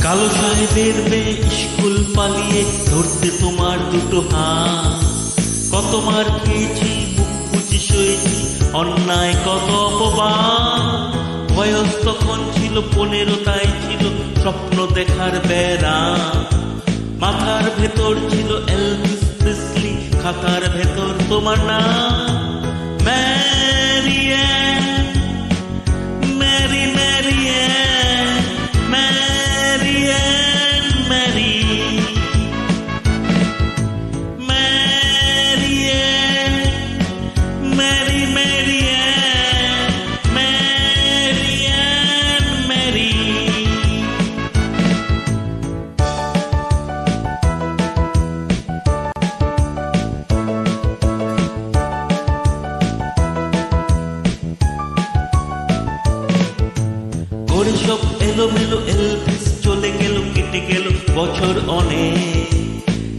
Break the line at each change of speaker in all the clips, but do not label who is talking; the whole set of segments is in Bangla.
কালো সাহেবের মেয়ে স্কুল পালিয়ে ধরতে তোমার দুটো হাত, কত মার খেয়েছি, মুখ বুঝে সয়েছি অন্যায় কত অপবাদ। বয়স তখন ছিল 15, তাই ছিল স্বপ্ন দেখার বেড়া। মাথার ভেতর ছিল এলভিস প্রেসলি, খাতার ভেতর তোমার নাম Mary Ann, Mary Mary Ann, Mary Ann, Mary Mary Ann, Mary Mary Ann, Mary Ann, Mary. ওরে সব এলোমেলো, এলভিস চলে গেল, কেটে গেল বছর অনেক।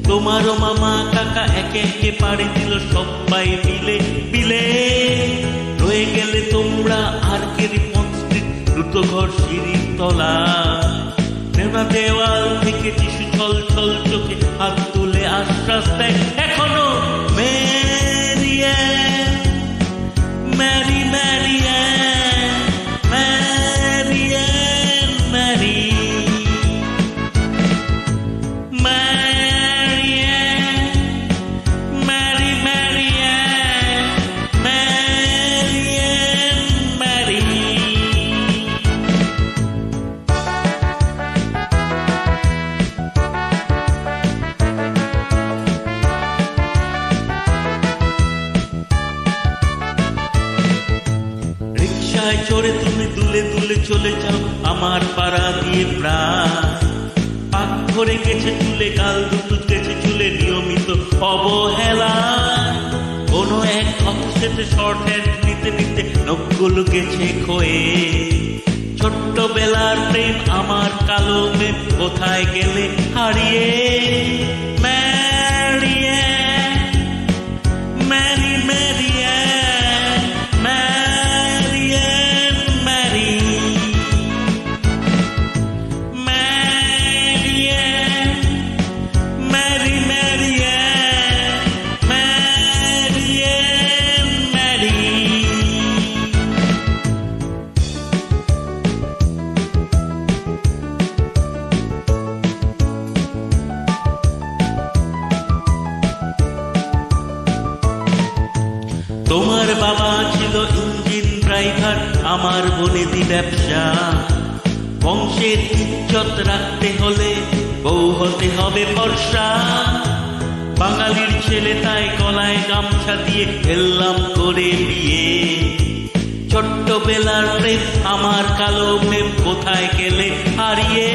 তোমারও মামা কাকা একে একে পাড়ি দিল সবাই মিলে মিলে। রয়ে গেলে তোমরা আর রিপন স্ট্রিট, দুটো ঘর সিঁড়ির তলা। নেওয়া দেওয়াল থেকে যিশু ছল ছল চোখে হাত তুলে আশ্বাস দেয় এখনো Mary Ann, Mary Mary Ann, Mary Ann, Mary Mary Ann, Mary Mary Ann, Mary Ann, Mary. রিকশায় চড়ে তুমি দুলে দুলে চলে যাও আমার পাড়া দিয়ে প্রায়। পাক ভরে গেছে চুলে, গাল দুটো গেছে চুলে, নিয়মিত অবহেলা। কোনো এক অফিসেতে শর্ট হ্যান্ড নিতে নিতে নখগুলো গেছে ক্ষয়ে। ছোট্টবেলার প্রেম আমার কালো মেঘ কোথায় গেলে হারিয়ে। Mary Ann, Mary Mary Ann, Mary Ann, Mary Mary Ann, Mary Mary Ann, Mary Ann, Mary. তোমার বাবা ছিল ইঞ্জিন ড্রাইভার, আমার বনেদি ব্যবসা। বংশের ইজ্জত রাখতে হলে বউ হতে হবে ফর্সা। বাঙালির ছেলে তাই গলায় গামছা দিয়ে ফেললাম করে বিয়ে। ছোট্টবেলার প্রেম আমার কালো মেঘ কোথায় গেলে হারিয়ে।